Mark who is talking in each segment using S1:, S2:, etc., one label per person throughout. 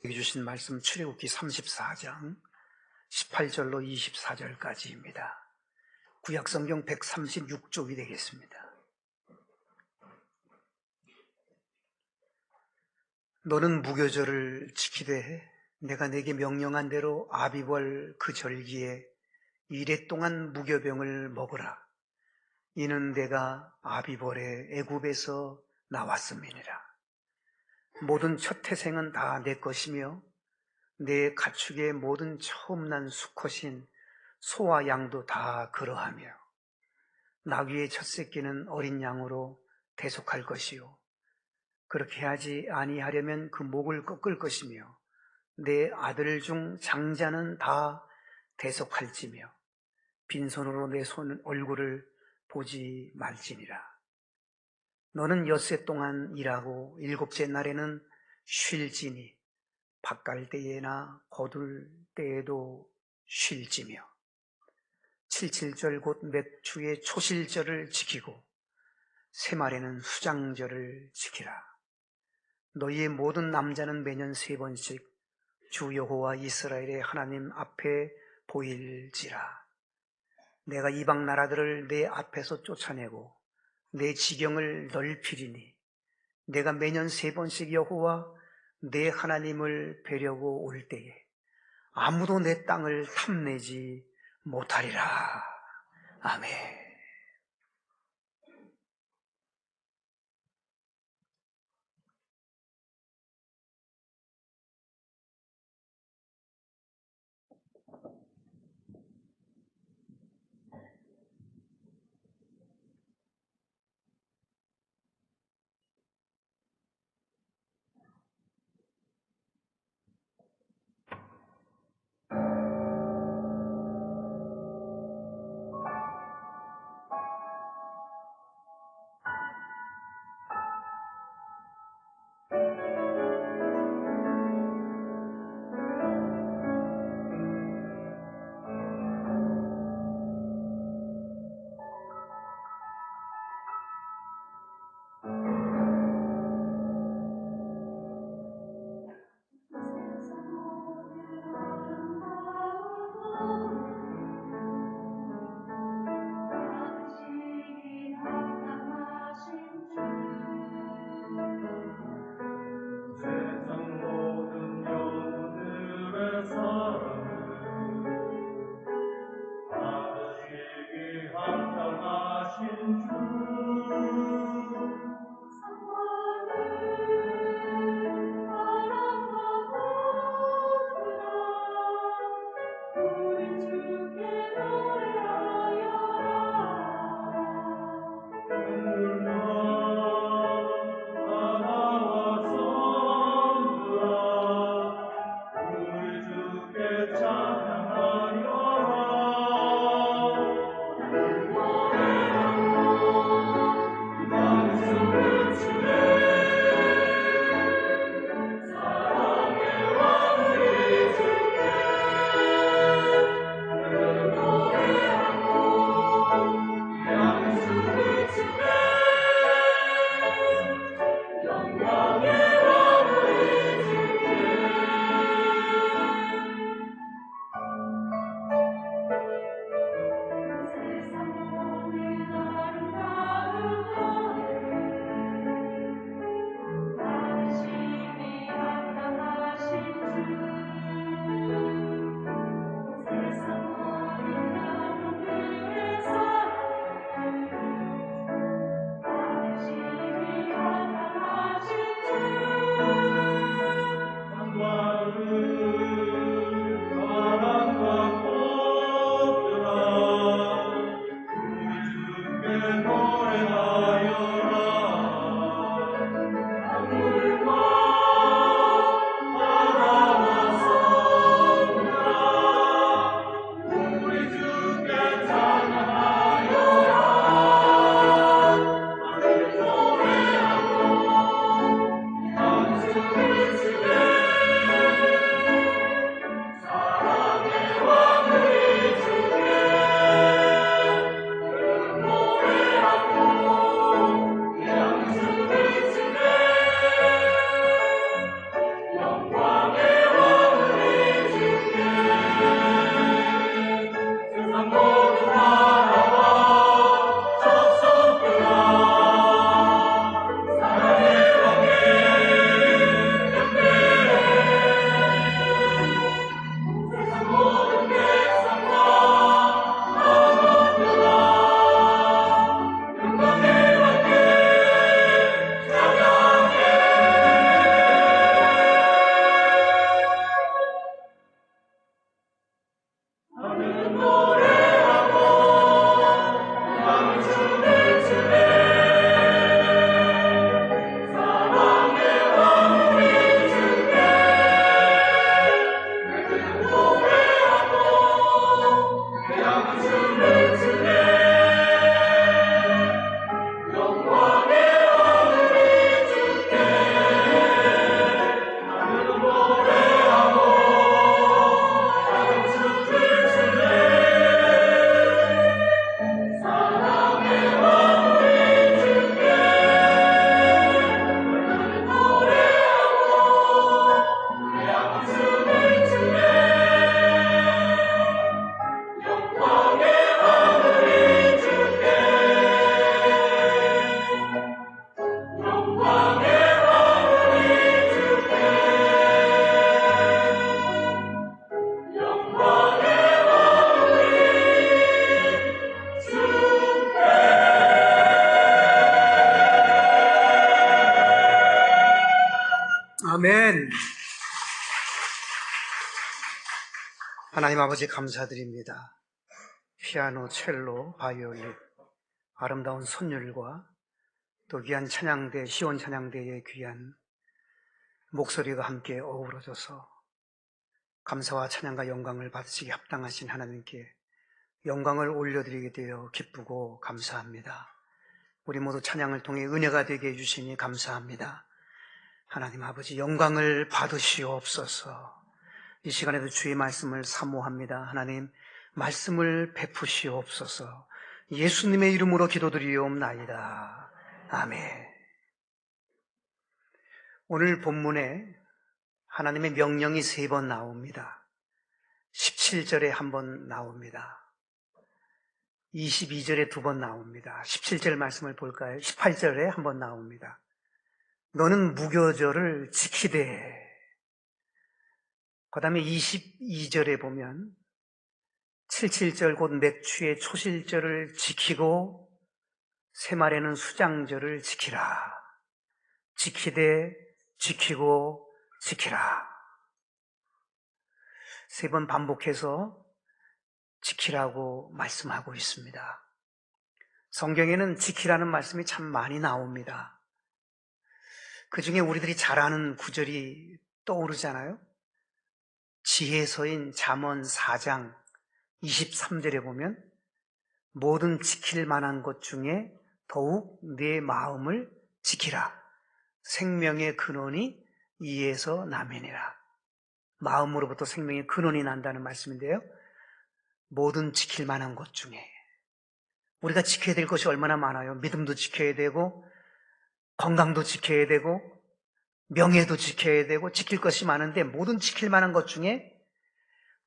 S1: 여기 주신 말씀 출애굽기 34장 18절로 24절까지입니다. 구약성경 136쪽이 되겠습니다. 너는 무교절을 지키되 내가 내게 명령한 대로 아비벌 그 절기에 이레 동안 무교병을 먹으라. 이는 내가 아비벌에 애굽에서 나왔음이니라. 모든 첫 태생은 다 내 것이며 내 가축의 모든 처음 난 수컷인 소와 양도 다 그러하며 나귀의 첫 새끼는 어린 양으로 대속할 것이요 그렇게 하지 아니하려면 그 목을 꺾을 것이며 내 아들 중 장자는 다 대속할지며 빈손으로 내 얼굴을 보지 말지니라. 너는 엿새 동안 일하고 일곱째 날에는 쉴지니 밭갈 때에나 거둘 때에도 쉴지며 칠칠절 곧 몇 주의 초실절을 지키고 새말에는 수장절을 지키라. 너희의 모든 남자는 매년 3번씩 주 여호와 이스라엘의 하나님 앞에 보일지라. 내가 이방 나라들을 내 앞에서 쫓아내고 내 지경을 넓히리니 내가 매년 3번씩 여호와 내 하나님을 뵈려고 올 때에 아무도 내 땅을 탐내지 못하리라. 아멘. 하나님 아버지 감사드립니다. 피아노, 첼로, 바이올린, 아름다운 선율과 또 귀한 찬양대, 시온 찬양대의 귀한 목소리가 함께 어우러져서 감사와 찬양과 영광을 받으시기 합당하신 하나님께 영광을 올려드리게 되어 기쁘고 감사합니다. 우리 모두 찬양을 통해 은혜가 되게 해주시니 감사합니다. 하나님 아버지 영광을 받으시옵소서. 이 시간에도 주의 말씀을 사모합니다. 하나님 말씀을 베푸시옵소서. 예수님의 이름으로 기도드리옵나이다. 아멘. 오늘 본문에 하나님의 명령이 3번 나옵니다. 17절에 1번 나옵니다. 22절에 2번 나옵니다. 17절 말씀을 볼까요? 18절에 1번 나옵니다. 너는 무교절을 지키되. 그 다음에 22절에 보면 77절 곧 맥추의 초실절을 지키고 새말에는 수장절을 지키라. 지키되 지키고 지키라. 3번 반복해서 지키라고 말씀하고 있습니다. 성경에는 지키라는 말씀이 참 많이 나옵니다. 그 중에 우리들이 잘 아는 구절이 떠오르잖아요. 지혜서인 잠언 4장 23절에 보면 모든 지킬 만한 것 중에 더욱 내 마음을 지키라. 생명의 근원이 이에서 나면이라. 마음으로부터 생명의 근원이 난다는 말씀인데요. 모든 지킬 만한 것 중에 우리가 지켜야 될 것이 얼마나 많아요. 믿음도 지켜야 되고 건강도 지켜야 되고 명예도 지켜야 되고 지킬 것이 많은데 모든 지킬 만한 것 중에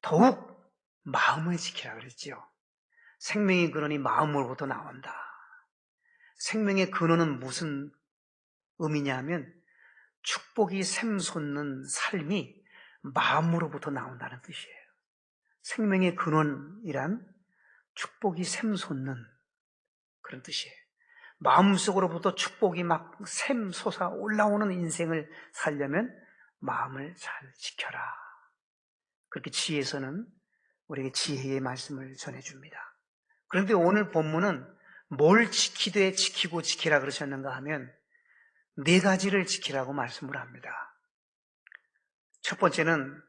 S1: 더욱 마음을 지키라 그랬지요. 생명의 근원이 마음으로부터 나온다. 생명의 근원은 무슨 의미냐면 축복이 샘솟는 삶이 마음으로부터 나온다는 뜻이에요. 생명의 근원이란 축복이 샘솟는 그런 뜻이에요. 마음속으로부터 축복이 막 샘솟아 올라오는 인생을 살려면 마음을 잘 지켜라. 그렇게 지혜에서는 우리에게 지혜의 말씀을 전해줍니다. 그런데 오늘 본문은 뭘 지키되 지키고 지키라 그러셨는가 하면 4가지를 지키라고 말씀을 합니다. 첫 번째는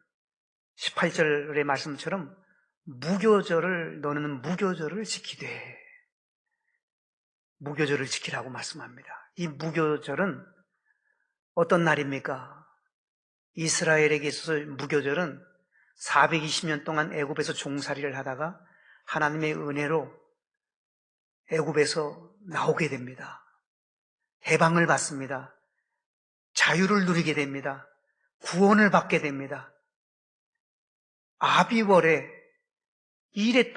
S1: 18절의 말씀처럼 너는 무교절을 지키되, 무교절을 지키라고 말씀합니다. 이 무교절은 어떤 날입니까? 이스라엘에게 있어서 무교절은 420년 동안 애굽에서 종살이를 하다가 하나님의 은혜로 애굽에서 나오게 됩니다. 해방을 받습니다. 자유를 누리게 됩니다. 구원을 받게 됩니다. 아비월에 일주일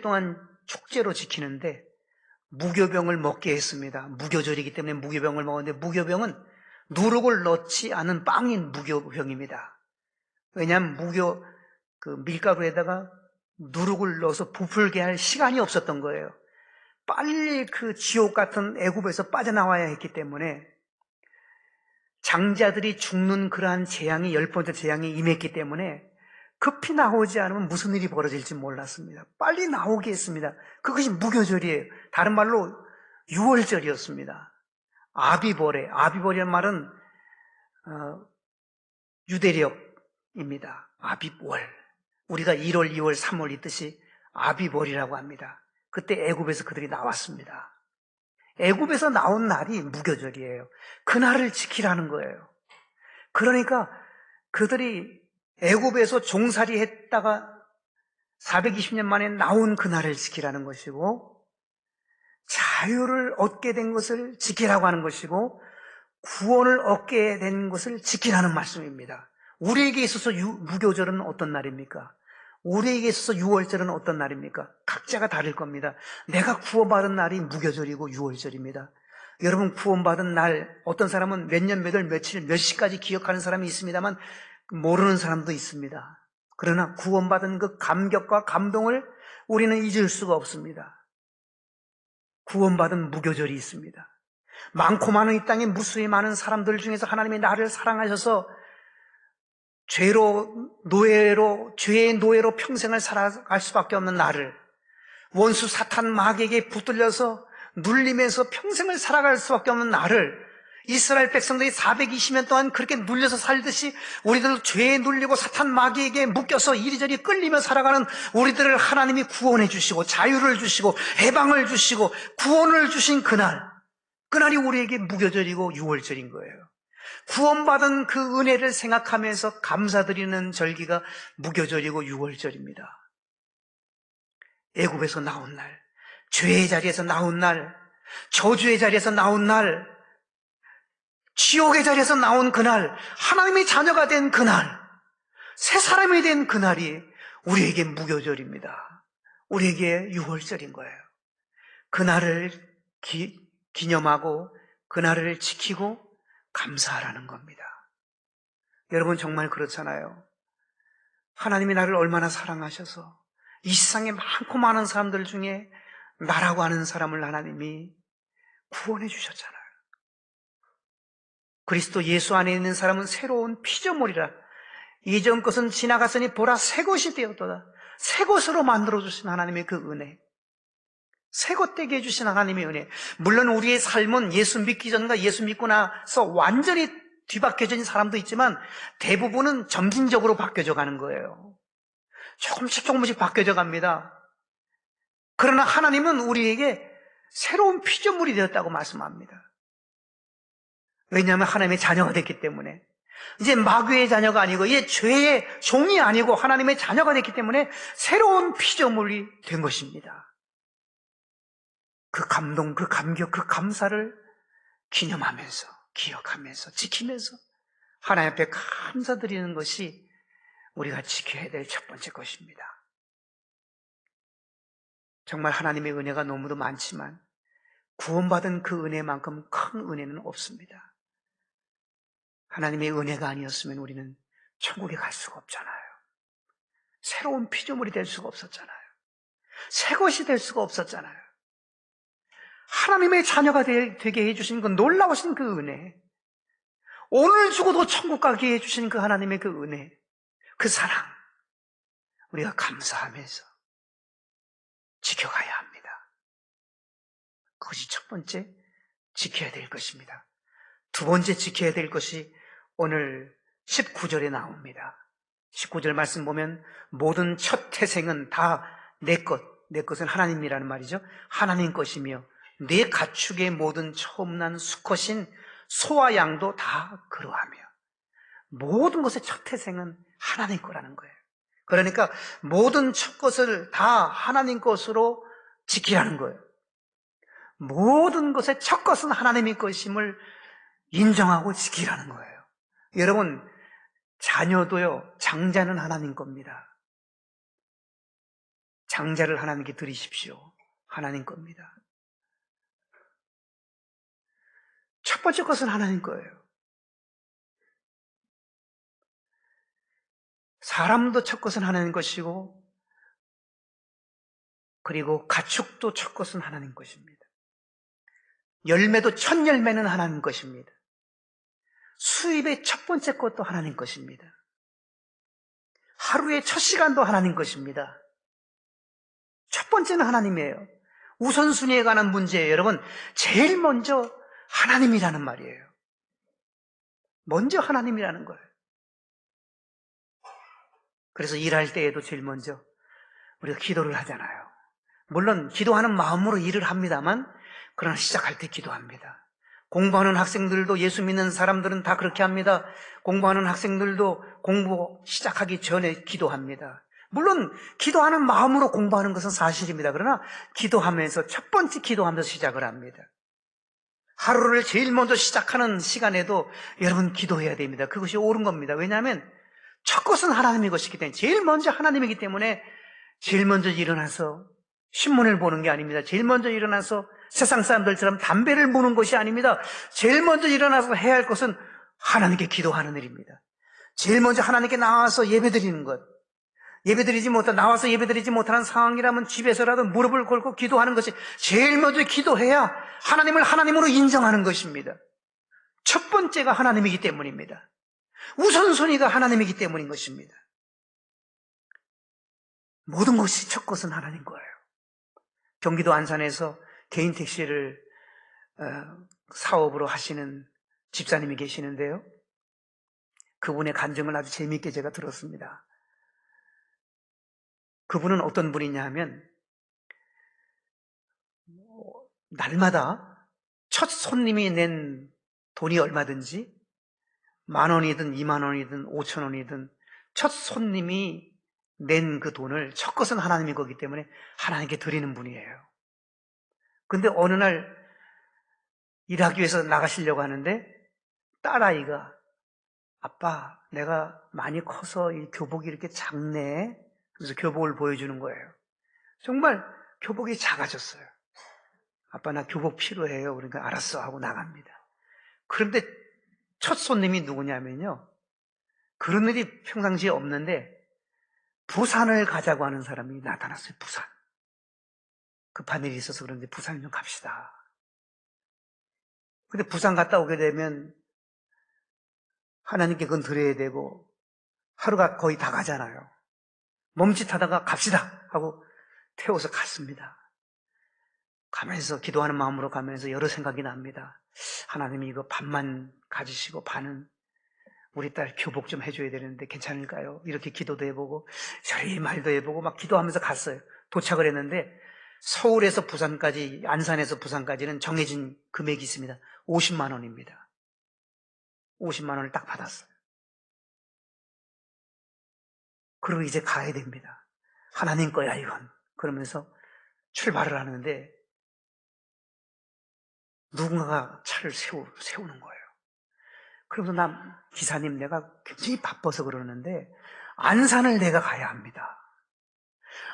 S1: 동안 축제로 지키는데 무교병을 먹게 했습니다. 무교절이기 때문에 무교병을 먹었는데 무교병은 누룩을 넣지 않은 빵인 무교병입니다. 왜냐하면 밀가루에다가 누룩을 넣어서 부풀게 할 시간이 없었던 거예요. 빨리 그 지옥 같은 애굽에서 빠져나와야 했기 때문에 장자들이 죽는 그러한 재앙이 10번째 재앙이 임했기 때문에 급히 나오지 않으면 무슨 일이 벌어질지 몰랐습니다. 빨리 나오게 했습니다. 그것이 무교절이에요. 다른 말로 6월절이었습니다. 아비벌이라는 말은 유대력입니다. 아비월. 우리가 1월, 2월, 3월 있듯이 아비벌이라고 합니다. 그때 애굽에서 그들이 나왔습니다. 애굽에서 나온 날이 무교절이에요. 그날을 지키라는 거예요. 그러니까 그들이 애굽에서 종살이 했다가 420년 만에 나온 그날을 지키라는 것이고, 자유를 얻게 된 것을 지키라고 하는 것이고, 구원을 얻게 된 것을 지키라는 말씀입니다. 우리에게 있어서 무교절은 어떤 날입니까? 우리에게 있어서 6월절은 어떤 날입니까? 각자가 다를 겁니다. 내가 구원받은 날이 무교절이고 6월절입니다. 여러분 구원받은 날, 어떤 사람은 몇 년, 몇 월, 며칠, 몇 시까지 기억하는 사람이 있습니다만 모르는 사람도 있습니다. 그러나 구원받은 그 감격과 감동을 우리는 잊을 수가 없습니다. 구원받은 무교절이 있습니다. 많고 많은 이 땅에 무수히 많은 사람들 중에서 하나님이 나를 사랑하셔서 죄의 노예로 평생을 살아갈 수밖에 없는 나를, 원수 사탄 마귀에게 붙들려서 눌리면서 평생을 살아갈 수밖에 없는 나를, 이스라엘 백성들이 420년 동안 그렇게 눌려서 살듯이 우리들 죄에 눌리고 사탄 마귀에게 묶여서 이리저리 끌리며 살아가는 우리들을 하나님이 구원해 주시고 자유를 주시고 해방을 주시고 구원을 주신 그날이 우리에게 무교절이고 유월절인 거예요. 구원받은 그 은혜를 생각하면서 감사드리는 절기가 무교절이고 유월절입니다. 애굽에서 나온 날, 죄의 자리에서 나온 날, 저주의 자리에서 나온 날, 지옥의 자리에서 나온 그날, 하나님의 자녀가 된 그날, 새 사람이 된 그날이 우리에게 무교절입니다. 우리에게 유월절인 거예요. 그날을 기념하고 그날을 지키고 감사하라는 겁니다. 여러분 정말 그렇잖아요. 하나님이 나를 얼마나 사랑하셔서 이 세상에 많고 많은 사람들 중에 나라고 하는 사람을 하나님이 구원해 주셨잖아요. 그리스도 예수 안에 있는 사람은 새로운 피조물이라. 이전 것은 지나갔으니 보라 새 것이 되었도다. 새 것으로 만들어주신 하나님의 그 은혜, 새 것 되게 해주신 하나님의 은혜. 물론 우리의 삶은 예수 믿기 전과 예수 믿고 나서 완전히 뒤바뀌어진 사람도 있지만 대부분은 점진적으로 바뀌어져 가는 거예요. 조금씩 바뀌어져 갑니다. 그러나 하나님은 우리에게 새로운 피조물이 되었다고 말씀합니다. 왜냐하면 하나님의 자녀가 됐기 때문에. 이제 마귀의 자녀가 아니고 이제 죄의 종이 아니고 하나님의 자녀가 됐기 때문에 새로운 피조물이 된 것입니다. 그 감동, 그 감격, 그 감사를 기념하면서, 기억하면서, 지키면서 하나님 앞에 감사드리는 것이 우리가 지켜야 될 첫 번째 것입니다. 정말 하나님의 은혜가 너무도 많지만 구원받은 그 은혜만큼 큰 은혜는 없습니다. 하나님의 은혜가 아니었으면 우리는 천국에 갈 수가 없잖아요. 새로운 피조물이 될 수가 없었잖아요. 새 것이 될 수가 없었잖아요. 하나님의 자녀가 되게 해주신 그 놀라우신 그 은혜, 오늘 죽어도 천국 가게 해주신 그 하나님의 그 은혜, 그 사랑, 우리가 감사하면서 지켜가야 합니다. 그것이 첫 번째 지켜야 될 것입니다. 두 번째 지켜야 될 것이 오늘 19절에 나옵니다. 19절 말씀 보면 모든 첫 태생은 다 내 것은 하나님이라는 말이죠. 하나님 것이며 내 가축의 모든 처음 난 수컷인 소와 양도 다 그러하며, 모든 것의 첫 태생은 하나님 거라는 거예요. 그러니까 모든 첫 것을 다 하나님 것으로 지키라는 거예요. 모든 것의 첫 것은 하나님의 것임을 인정하고 지키라는 거예요. 여러분, 자녀도요, 장자는 하나님 겁니다. 장자를 하나님께 드리십시오. 하나님 겁니다. 첫 번째 것은 하나님 거예요. 사람도 첫 것은 하나님 것이고, 그리고 가축도 첫 것은 하나님 것입니다. 열매도 첫 열매는 하나님 것입니다. 수입의 첫 번째 것도 하나님 것입니다. 하루의 첫 시간도 하나님 것입니다. 첫 번째는 하나님이에요. 우선순위에 관한 문제예요. 여러분, 제일 먼저 하나님이라는 말이에요. 먼저 하나님이라는 거예요. 그래서 일할 때에도 제일 먼저 우리가 기도를 하잖아요. 물론 기도하는 마음으로 일을 합니다만, 그러나 시작할 때 기도합니다. 공부하는 학생들도, 예수 믿는 사람들은 다 그렇게 합니다. 공부하는 학생들도 공부 시작하기 전에 기도합니다. 물론 기도하는 마음으로 공부하는 것은 사실입니다. 그러나 기도하면서, 첫 번째 기도하면서 시작을 합니다. 하루를 제일 먼저 시작하는 시간에도 여러분 기도해야 됩니다. 그것이 옳은 겁니다. 왜냐하면 첫 것은 하나님의 것이기 때문에, 제일 먼저 하나님이기 때문에 제일 먼저 일어나서 신문을 보는 게 아닙니다. 제일 먼저 일어나서 세상 사람들처럼 담배를 무는 것이 아닙니다. 제일 먼저 일어나서 해야 할 것은 하나님께 기도하는 일입니다. 제일 먼저 하나님께 나와서 예배드리는 것, 나와서 예배드리지 못하는 상황이라면 집에서라도 무릎을 꿇고 기도하는 것이 제일 먼저 기도해야 하나님을 하나님으로 인정하는 것입니다. 첫 번째가 하나님이기 때문입니다. 우선순위가 하나님이기 때문인 것입니다. 모든 것이 첫 것은 하나님 거예요. 경기도 안산에서 개인 택시를 사업으로 하시는 집사님이 계시는데요. 그분의 간증을 아주 재미있게 제가 들었습니다. 그분은 어떤 분이냐 하면 날마다 첫 손님이 낸 돈이 얼마든지 10,000원이든 20,000원이든 5,000원이든 첫 손님이 낸 그 돈을 첫 것은 하나님의 거기 때문에 하나님께 드리는 분이에요. 그런데 어느 날 일하기 위해서 나가시려고 하는데 딸아이가 아빠 내가 많이 커서 이 교복이 이렇게 작네. 그래서 교복을 보여주는 거예요. 정말 교복이 작아졌어요. 아빠 나 교복 필요해요. 그러니까 알았어 하고 나갑니다. 그런데 첫 손님이 누구냐면요. 그런 일이 평상시에 없는데 부산을 가자고 하는 사람이 나타났어요. 부산. 급한 일이 있어서 그런데 부산 좀 갑시다. 근데 부산 갔다 오게 되면 하나님께 그건 드려야 되고 하루가 거의 다 가잖아요. 멈칫하다가 갑시다 하고 태워서 갔습니다. 가면서 기도하는 마음으로 가면서 여러 생각이 납니다. 하나님이 이거 반만 가지시고 반은 우리 딸 교복 좀 해줘야 되는데 괜찮을까요? 이렇게 기도도 해보고 저리 말도 해보고 막 기도하면서 갔어요. 도착을 했는데 서울에서 부산까지, 안산에서 부산까지는 정해진 금액이 있습니다. 50만 원입니다. 50만 원을 딱 받았어요. 그리고 이제 가야 됩니다. 하나님 거야 이건. 그러면서 출발을 하는데 누군가가 차를 세우는 거예요. 그러면서 나 기사님 내가 굉장히 바빠서 그러는데 안산을 내가 가야 합니다.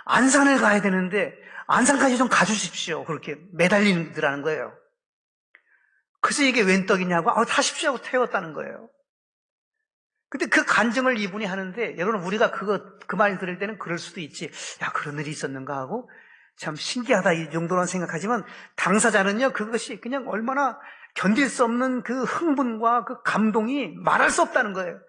S1: 안산을 가야 되는데 안산까지 좀 가주십시오. 그렇게 매달리더라는 거예요. 그래서 이게 웬 떡이냐고 타십시오 하고 태웠다는 거예요. 근데 그 간증을 이분이 하는데 여러분 우리가 그 말 들을 때는 그럴 수도 있지. 야 그런 일이 있었는가 하고 참 신기하다 이 정도로는 생각하지만 당사자는요 그것이 그냥 얼마나 견딜 수 없는 그 흥분과 그 감동이 말할 수 없다는 거예요.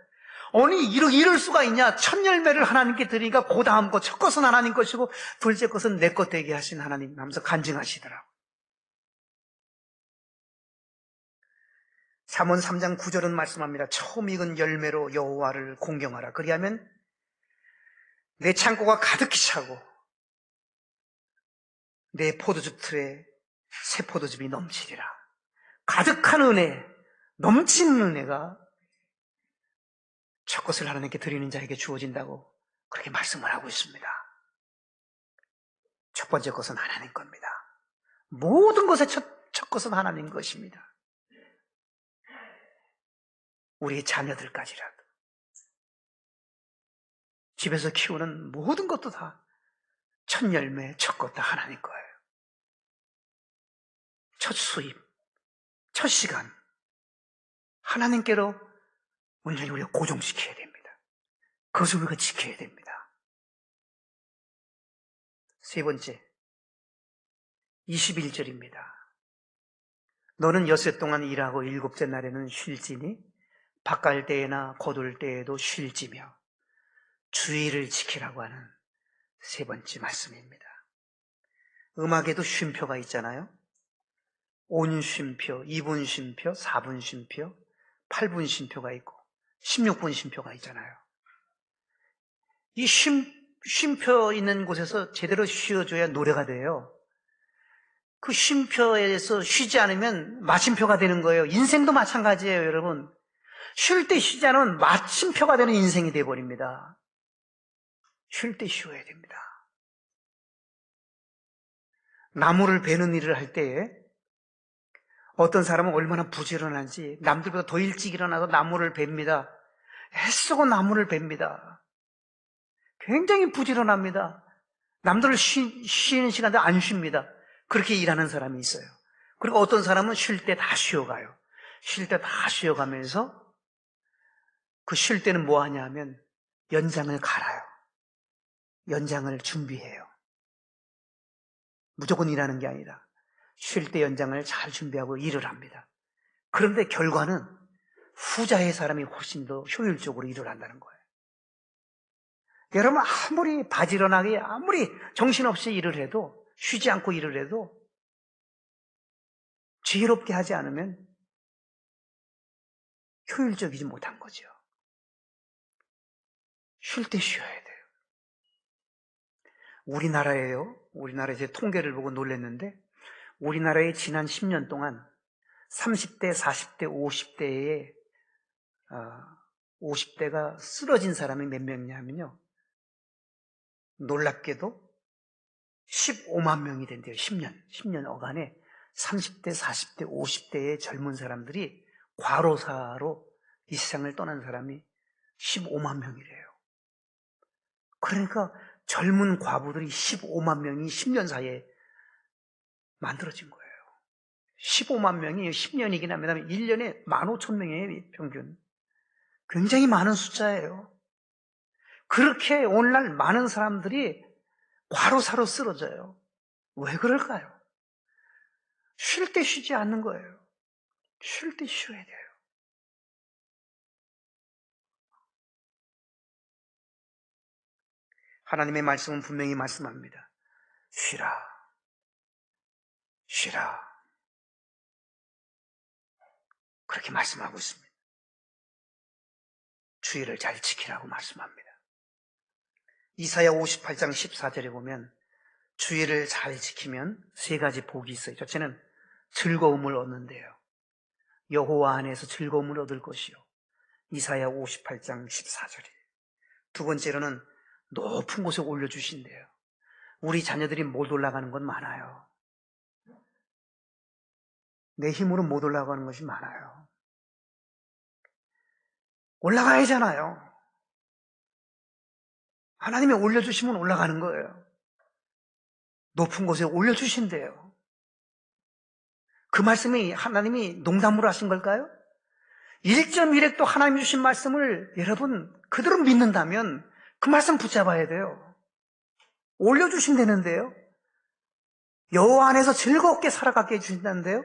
S1: 아니 이럴 수가 있냐. 첫 열매를 하나님께 드리니까 그 다음 것 첫 것은 하나님 것이고 둘째 것은 내 것 되게 하신 하나님 하면서 간증하시더라고요. 잠언 3장 9절은 말씀합니다. 처음 익은 열매로 여호와를 공경하라. 그리하면 내 창고가 가득히 차고 내 포도즙 틀에 새 포도즙이 넘치리라. 가득한 은혜, 넘치는 은혜가 첫 것을 하나님께 드리는 자에게 주어진다고 그렇게 말씀을 하고 있습니다. 첫 번째 것은 하나님 겁니다. 모든 것의 첫 것은 하나님 것입니다. 우리 자녀들까지라도 집에서 키우는 모든 것도 다 첫 열매, 첫 것 다 하나님 거예요. 첫 수입, 첫 시간 하나님께로 온전히 우리가 고정시켜야 됩니다. 그것을 우리가 지켜야 됩니다. 세 번째 21절입니다. 너는 엿새 동안 일하고 일곱째 날에는 쉴지니 밭갈 때에나 거둘 때에도 쉴지며 주의를 지키라고 하는 세 번째 말씀입니다. 음악에도 쉼표가 있잖아요. 5분 쉼표, 2분 쉼표, 4분 쉼표, 8분 쉼표가 있고 16분 쉼표가 있잖아요. 이 쉼표 있는 곳에서 제대로 쉬어줘야 노래가 돼요. 그 쉼표에서 쉬지 않으면 마침표가 되는 거예요. 인생도 마찬가지예요, 여러분. 쉴 때 쉬지 않으면 마침표가 되는 인생이 되어버립니다. 쉴 때 쉬어야 됩니다. 나무를 베는 일을 할 때에 어떤 사람은 얼마나 부지런한지 남들보다 더 일찍 일어나서 나무를 뱁니다. 애쓰고 나무를 뱁니다. 굉장히 부지런합니다. 남들을 쉬는 시간도 안 쉽니다. 그렇게 일하는 사람이 있어요. 그리고 어떤 사람은 쉴 때 다 쉬어가요. 쉴 때 다 쉬어가면서 그 쉴 때는 뭐 하냐 하면 연장을 갈아요. 연장을 준비해요. 무조건 일하는 게 아니라 쉴 때 연장을 잘 준비하고 일을 합니다. 그런데 결과는 후자의 사람이 훨씬 더 효율적으로 일을 한다는 거예요. 여러분, 아무리 바지런하게, 아무리 정신없이 일을 해도, 쉬지 않고 일을 해도, 지혜롭게 하지 않으면 효율적이지 못한 거죠. 쉴 때 쉬어야 돼요. 우리나라에 제 통계를 보고 놀랐는데, 우리나라의 지난 10년 동안 30대, 40대, 50대가 쓰러진 사람이 몇 명이냐면요. 놀랍게도 15만 명이 된대요. 10년 어간에 30대, 40대, 50대의 젊은 사람들이 과로사로 이 세상을 떠난 사람이 15만 명이래요. 그러니까 젊은 과부들이 15만 명이 10년 사이에 만들어진 거예요. 15만 명이 10년이긴 합니다. 1년에 15,000명이에요, 평균. 굉장히 많은 숫자예요. 그렇게 오늘날 많은 사람들이 과로사로 쓰러져요. 왜 그럴까요? 쉴 때 쉬지 않는 거예요. 쉴 때 쉬어야 돼요. 하나님의 말씀은 분명히 말씀합니다. 쉬라. 쉬라. 그렇게 말씀하고 있습니다. 주의를 잘 지키라고 말씀합니다. 이사야 58장 14절에 보면 주의를 잘 지키면 세 가지 복이 있어요. 첫째는 즐거움을 얻는데요. 여호와 안에서 즐거움을 얻을 것이요. 이사야 58장 14절이에요. 두 번째로는 높은 곳에 올려주신대요. 우리 자녀들이 못 올라가는 건 많아요. 내 힘으로 못 올라가는 것이 많아요. 올라가야잖아요. 하나님이 올려주시면 올라가는 거예요. 높은 곳에 올려주신대요. 그 말씀이 하나님이 농담으로 하신 걸까요? 1.1획도 하나님이 주신 말씀을 여러분 그대로 믿는다면 그 말씀 붙잡아야 돼요. 올려주신다는데요. 여호와 안에서 즐겁게 살아가게 해주신다는데요.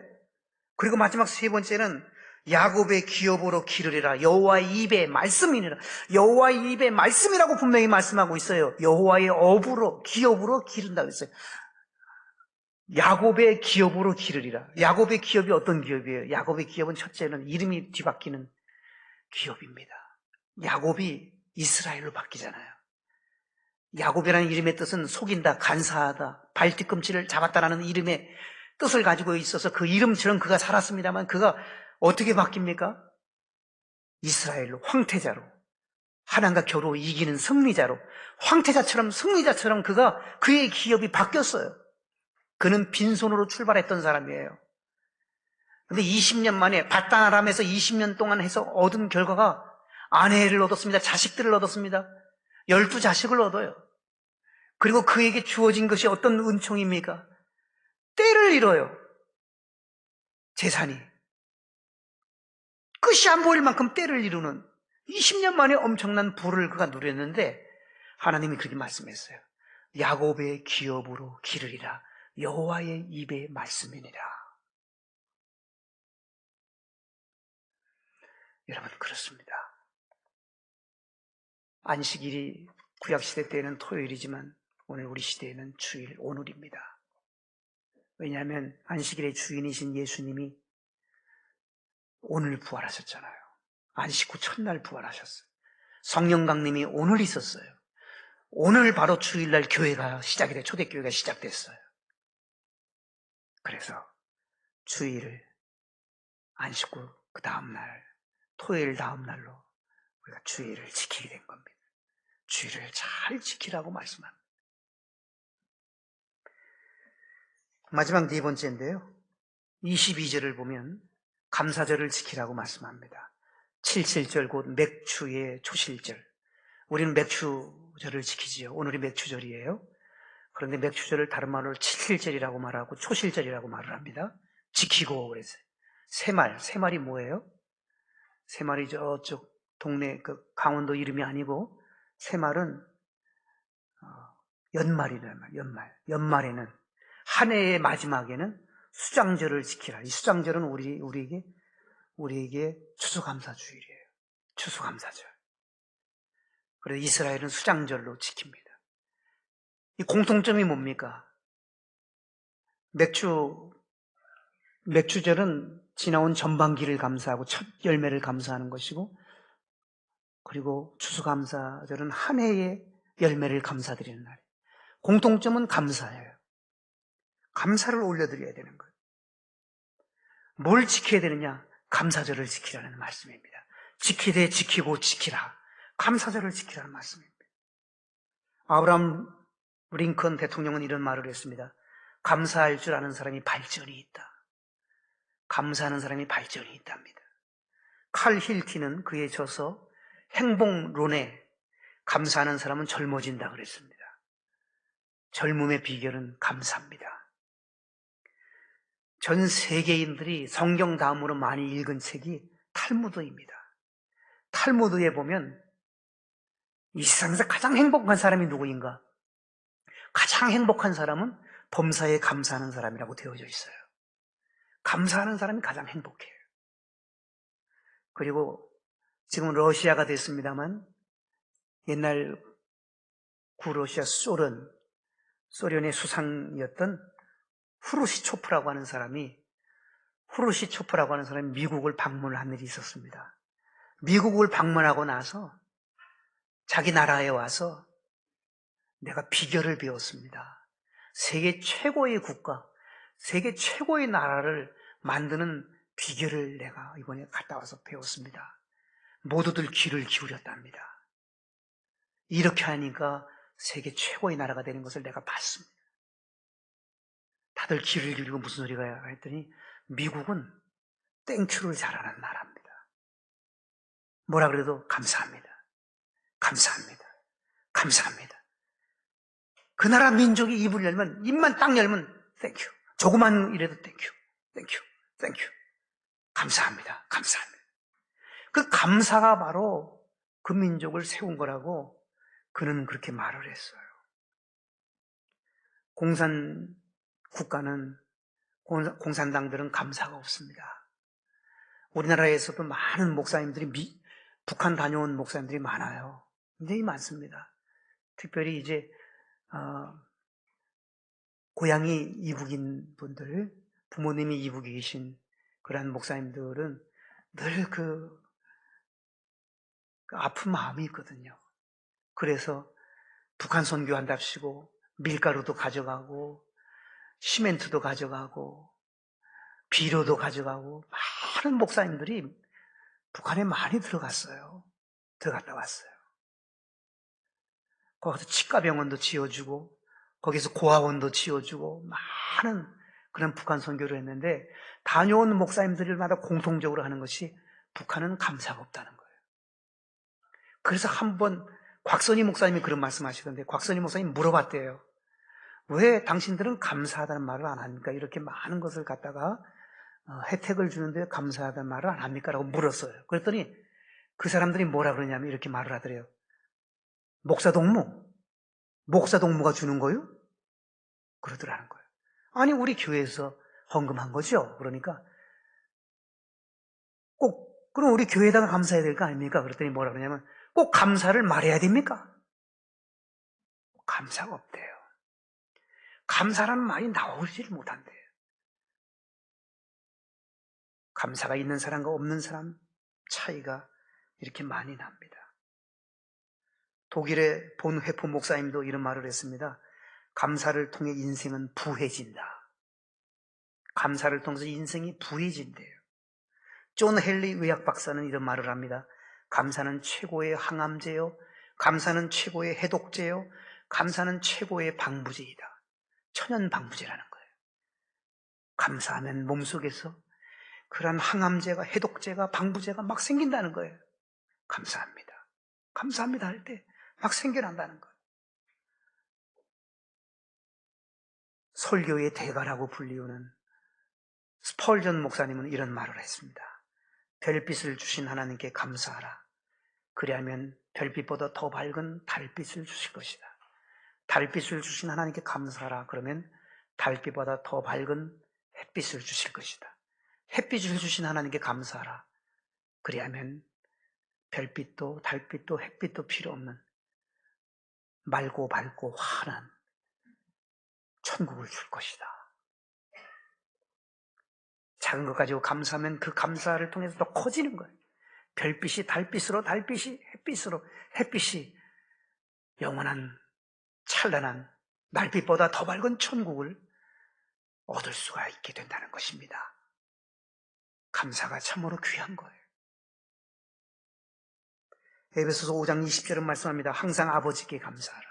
S1: 그리고 마지막 세 번째는 야곱의 기업으로 기르리라. 여호와의 입의 말씀이니라. 여호와의 입의 말씀이라고 분명히 말씀하고 있어요. 여호와의 업으로 기업으로 기른다고 했어요. 야곱의 기업으로 기르리라. 야곱의 기업이 어떤 기업이에요? 야곱의 기업은 첫째는 이름이 뒤바뀌는 기업입니다. 야곱이 이스라엘로 바뀌잖아요. 야곱이라는 이름의 뜻은 속인다, 간사하다, 발뒤꿈치를 잡았다라는 이름의 뜻을 가지고 있어서 그 이름처럼 그가 살았습니다만 그가 어떻게 바뀝니까? 이스라엘로, 황태자로, 하나님과 겨루 이기는 승리자로, 황태자처럼 승리자처럼 그의 기업이 바뀌었어요. 그는 빈손으로 출발했던 사람이에요. 그런데 20년 만에 밧단 아람에서 20년 동안 해서 얻은 결과가 아내를 얻었습니다. 자식들을 얻었습니다. 12자식을 얻어요. 그리고 그에게 주어진 것이 어떤 은총입니까? 때를 잃어요. 재산이. 끝이 안 보일 만큼 때를 이루는 20년 만에 엄청난 부를 그가 누렸는데 하나님이 그렇게 말씀했어요. 야곱의 기업으로 기르리라. 여호와의 입의 말씀이니라. 여러분 그렇습니다. 안식일이 구약시대 때에는 토요일이지만 오늘 우리 시대에는 주일 오늘입니다. 왜냐하면 안식일의 주인이신 예수님이 오늘 부활하셨잖아요. 안식 후 첫날 부활하셨어요. 성령 강림이 오늘 있었어요. 오늘 바로 주일날 교회가 시작이 돼 초대교회가 시작됐어요. 그래서 주일을 안식 후 그 다음날 토요일 다음날로 우리가 주일을 지키게 된 겁니다. 주일을 잘 지키라고 말씀합니다. 마지막 네 번째인데요. 22절을 보면 감사절을 지키라고 말씀합니다. 77절 곧 맥추의 초실절. 우리는 맥추절을 지키지요. 오늘이 맥추절이에요. 그런데 맥추절을 다른 말로 77절이라고 말하고 초실절이라고 말을 합니다. 지키고 그랬어요. 새말이 뭐예요? 새말이 저쪽 동네 그 강원도 이름이 아니고 새말은 연말이란 말이에요. 연말에는 한 해의 마지막에는 수장절을 지키라. 이 수장절은 우리에게 우리에게 추수감사주일이에요. 추수감사절. 그래서 이스라엘은 수장절로 지킵니다. 이 공통점이 뭡니까? 맥주절은 지나온 전반기를 감사하고 첫 열매를 감사하는 것이고, 그리고 추수감사절은 한 해의 열매를 감사드리는 날이에요. 공통점은 감사예요. 감사를 올려드려야 되는 거예요. 뭘 지켜야 되느냐? 감사절을 지키라는 말씀입니다. 지키되 지키고 지키라. 감사절을 지키라는 말씀입니다. 아브라함 링컨 대통령은 이런 말을 했습니다. 감사할 줄 아는 사람이 발전이 있다. 감사하는 사람이 발전이 있답니다. 칼 힐티는 그에 져서 행복론에 감사하는 사람은 젊어진다 그랬습니다. 젊음의 비결은 감사입니다. 전 세계인들이 성경 다음으로 많이 읽은 책이 탈무드입니다. 탈무드에 보면 이 세상에서 가장 행복한 사람이 누구인가? 가장 행복한 사람은 범사에 감사하는 사람이라고 되어져 있어요. 감사하는 사람이 가장 행복해요. 그리고 지금 러시아가 됐습니다만 옛날 구러시아 소련의 수상이었던 후르시초프라고 하는 사람이 미국을 방문을 한 일이 있었습니다. 미국을 방문하고 나서 자기 나라에 와서 내가 비결을 배웠습니다. 세계 최고의 국가, 세계 최고의 나라를 만드는 비결을 내가 이번에 갔다 와서 배웠습니다. 모두들 귀를 기울였답니다. 이렇게 하니까 세계 최고의 나라가 되는 것을 내가 봤습니다. 다들 귀를 기울이고 무슨 소리가 했더니 미국은 땡큐를 잘하는 나라입니다. 뭐라 그래도 감사합니다. 감사합니다. 감사합니다. 그 나라 민족이 입을 열면, 입만 딱 열면 땡큐. 조그만 일에도 땡큐. 땡큐. 땡큐. 감사합니다. 감사합니다. 그 감사가 바로 그 민족을 세운 거라고 그는 그렇게 말을 했어요. 공산당들은 감사가 없습니다. 우리나라에서도 많은 목사님들이 북한 다녀온 목사님들이 많아요. 굉장히 많습니다. 특별히 이제 고향이 이북인 분들, 부모님이 이북에 계신 그러한 목사님들은 늘 그 아픈 마음이 있거든요. 그래서 북한 선교한답시고 밀가루도 가져가고 시멘트도 가져가고 비료도 가져가고 많은 목사님들이 북한에 많이 들어갔다 왔어요. 거기서 치과병원도 지어주고 거기서 고아원도 지어주고 많은 그런 북한 선교를 했는데 다녀온 목사님들마다 공통적으로 하는 것이 북한은 감사가 없다는 거예요. 그래서 한번 곽선희 목사님이 그런 말씀하시던데 곽선희 목사님이 물어봤대요. 왜 당신들은 감사하다는 말을 안 합니까? 이렇게 많은 것을 갖다가 혜택을 주는데 감사하다는 말을 안 합니까? 라고 물었어요. 그랬더니 그 사람들이 뭐라 그러냐면 이렇게 말을 하더래요. 목사동무가 주는 거요? 그러더라는 거예요. 아니 우리 교회에서 헌금한 거죠. 그러니까 꼭 그럼 우리 교회에다가 감사해야 될 거 아닙니까? 그랬더니 뭐라 그러냐면 꼭 감사를 말해야 됩니까? 감사가 없대요. 감사라는 말이 나오지를 못한대요. 감사가 있는 사람과 없는 사람 차이가 이렇게 많이 납니다. 독일의 본 회포 목사님도 이런 말을 했습니다. 감사를 통해 인생은 부해진다. 감사를 통해서 인생이 부해진대요. 존 헨리 의학 박사는 이런 말을 합니다. 감사는 최고의 항암제요. 감사는 최고의 해독제요. 감사는 최고의 방부제이다. 천연 방부제라는 거예요. 감사하면 몸속에서 그런 항암제가, 해독제가, 방부제가 막 생긴다는 거예요. 감사합니다. 감사합니다 할 때 막 생겨난다는 거예요. 설교의 대가라고 불리우는 스펄전 목사님은 이런 말을 했습니다. 별빛을 주신 하나님께 감사하라. 그리하면 별빛보다 더 밝은 달빛을 주실 것이다. 달빛을 주신 하나님께 감사하라. 그러면 달빛보다 더 밝은 햇빛을 주실 것이다. 햇빛을 주신 하나님께 감사하라. 그리하면 별빛도 달빛도 햇빛도 필요 없는 맑고 밝고 환한 천국을 줄 것이다. 작은 것 가지고 감사하면 그 감사를 통해서 더 커지는 거예요. 별빛이 달빛으로, 달빛이 햇빛으로, 햇빛이 영원한 찬란한 날빛보다 더 밝은 천국을 얻을 수가 있게 된다는 것입니다. 감사가 참으로 귀한 거예요. 에베소서 5장 20절은 말씀합니다. 항상 아버지께 감사하라.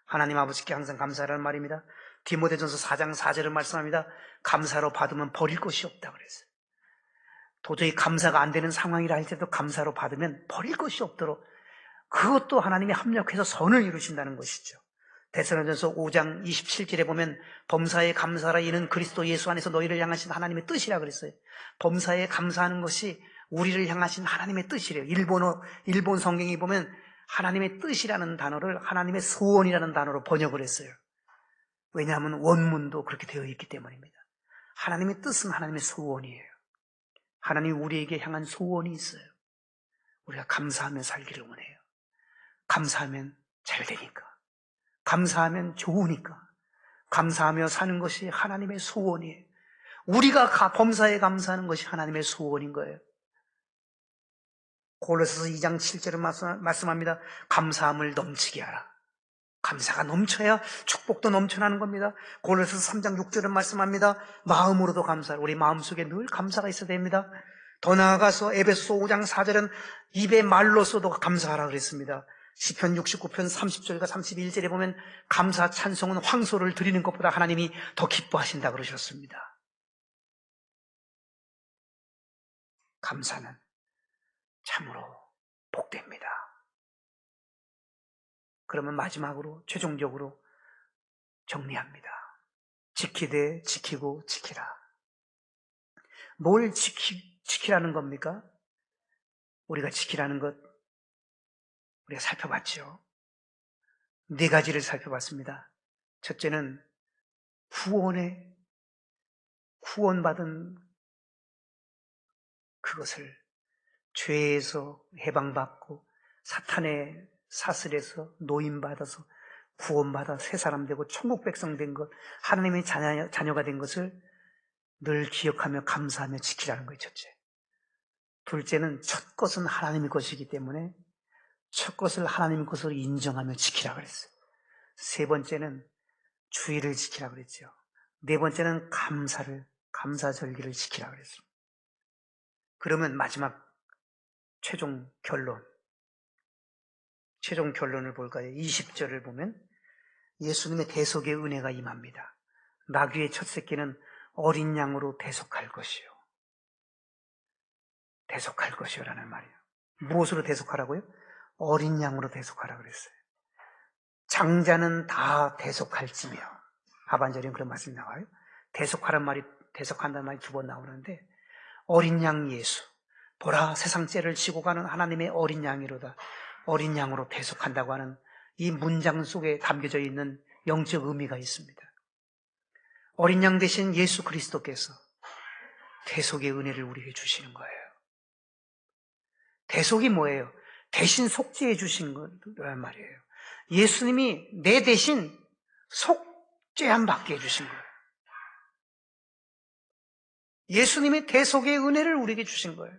S1: 하나님 아버지께 항상 감사하라는 말입니다. 디모데전서 4장 4절은 말씀합니다. 감사로 받으면 버릴 것이 없다 그랬어요. 도저히 감사가 안 되는 상황이라 할지라도 감사로 받으면 버릴 것이 없도록 그것도 하나님이 합력해서 선을 이루신다는 것이죠. 데살로니가전서 5장 27절에 보면 범사에 감사하라 이는 그리스도 예수 안에서 너희를 향하신 하나님의 뜻이라 그랬어요. 범사에 감사하는 것이 우리를 향하신 하나님의 뜻이래요. 일본 성경에 보면 하나님의 뜻이라는 단어를 하나님의 소원이라는 단어로 번역을 했어요. 왜냐하면 원문도 그렇게 되어 있기 때문입니다. 하나님의 뜻은 하나님의 소원이에요. 하나님이 우리에게 향한 소원이 있어요. 우리가 감사하며 살기를 원해요. 감사하면 잘 되니까. 감사하면 좋으니까. 감사하며 사는 것이 하나님의 소원이에요. 우리가 범사에 감사하는 것이 하나님의 소원인 거예요. 골로새서 2장 7절은 말씀합니다. 감사함을 넘치게 하라. 감사가 넘쳐야 축복도 넘쳐나는 겁니다. 골로새서 3장 6절은 말씀합니다. 마음으로도 감사하라. 우리 마음속에 늘 감사가 있어야 됩니다. 더 나아가서 에베소서 5장 4절은 입의 말로서도 감사하라 그랬습니다. 시편 69편 30절과 31절에 보면 감사 찬송은 황소를 드리는 것보다 하나님이 더 기뻐하신다 그러셨습니다. 감사는 참으로 복됩니다. 그러면 마지막으로 최종적으로 정리합니다. 지키되 지키고 지키라. 뭘 지키라는 겁니까? 우리가 지키라는 것 우리가 살펴봤죠. 4가지를 살펴봤습니다. 첫째는 구원받은 그것을 죄에서 해방받고 사탄의 사슬에서 노임받아서 구원받아 새 사람 되고 천국 백성 된 것, 하나님의 자녀가 된 것을 늘 기억하며 감사하며 지키라는 거예요. 첫째. 둘째는 첫 것은 하나님의 것이기 때문에 첫 것을 하나님의 것으로 인정하며 지키라 그랬어요. 세 번째는 주의를 지키라 그랬죠. 네 번째는 감사절기를 지키라 그랬어요. 그러면 마지막 최종 결론을 볼까요? 20절을 보면 예수님의 대속의 은혜가 임합니다. 나귀의 첫 새끼는 어린 양으로 대속할 것이요. 대속할 것이요라는 말이에요. 무엇으로 대속하라고요? 어린 양으로 대속하라 그랬어요. 장자는 다 대속할지며. 하반절에는 그런 말씀이 나와요. 대속한다는 말이 2번 나오는데 어린 양 예수. 보라 세상 죄를 지고 가는 하나님의 어린 양이로다. 어린 양으로 대속한다고 하는 이 문장 속에 담겨져 있는 영적 의미가 있습니다. 어린 양 대신 예수 그리스도께서 대속의 은혜를 우리에게 주시는 거예요. 대속이 뭐예요? 대신 속죄해 주신 거란 말이에요. 예수님이 내 대신 속죄함 받게 해주신 거예요. 예수님이 대속의 은혜를 우리에게 주신 거예요.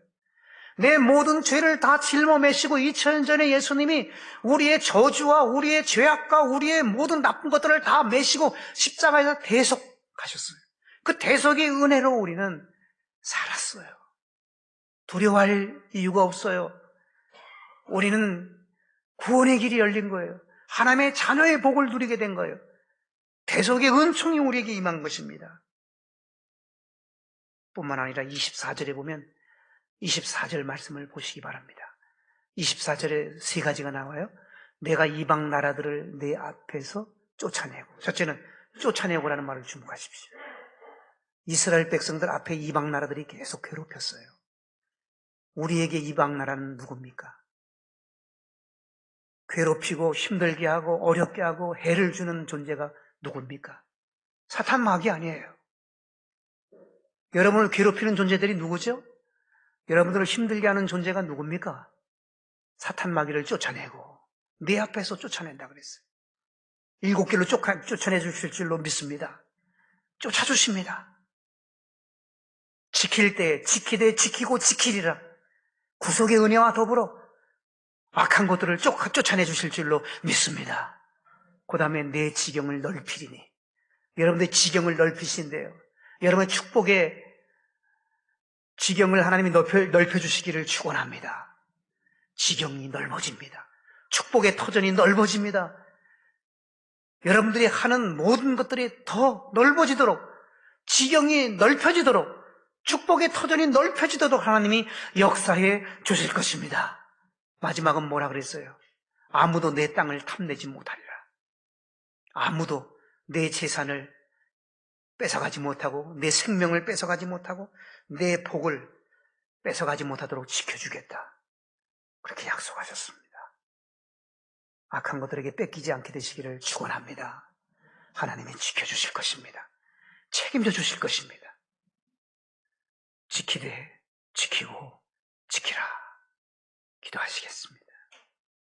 S1: 내 모든 죄를 다 짊어매시고 2000년 전에 예수님이 우리의 저주와 우리의 죄악과 우리의 모든 나쁜 것들을 다 메시고 십자가에서 대속하셨어요. 그 대속의 은혜로 우리는 살았어요. 두려워할 이유가 없어요. 우리는 구원의 길이 열린 거예요. 하나님의 자녀의 복을 누리게 된 거예요. 대속의 은총이 우리에게 임한 것입니다. 뿐만 아니라 24절에 보면 24절 말씀을 보시기 바랍니다. 24절에 3가지가 나와요. 내가 이방 나라들을 내 앞에서 쫓아내고. 첫째는 쫓아내고라는 말을 주목하십시오. 이스라엘 백성들 앞에 이방 나라들이 계속 괴롭혔어요. 우리에게 이방 나라는 누굽니까? 괴롭히고 힘들게 하고 어렵게 하고 해를 주는 존재가 누굽니까? 사탄 마귀 아니에요. 여러분을 괴롭히는 존재들이 누구죠? 여러분들을 힘들게 하는 존재가 누굽니까? 사탄 마귀를 쫓아내고 내 앞에서 쫓아낸다 그랬어요. 7길로 쫓아내 주실 줄로 믿습니다. 쫓아주십니다. 지킬 때 지키되 지키고 지키리라. 구속의 은혜와 더불어 악한 것들을 쫓아내 주실 줄로 믿습니다. 그 다음에 내 지경을 넓히리니. 여러분들의 지경을 넓히신대요. 여러분의 축복의 지경을 하나님이 넓혀주시기를 축원합니다. 지경이 넓어집니다. 축복의 터전이 넓어집니다. 여러분들이 하는 모든 것들이 더 넓어지도록, 지경이 넓혀지도록, 축복의 터전이 넓혀지도록 하나님이 역사해 주실 것입니다. 마지막은 뭐라 그랬어요? 아무도 내 땅을 탐내지 못하리라. 아무도 내 재산을 뺏어가지 못하고, 내 생명을 뺏어가지 못하고, 내 복을 뺏어가지 못하도록 지켜주겠다. 그렇게 약속하셨습니다. 악한 것들에게 뺏기지 않게 되시기를 축원합니다. 하나님이 지켜주실 것입니다. 책임져 주실 것입니다. 지키되 지키고 지키라. 기도하시겠습니다.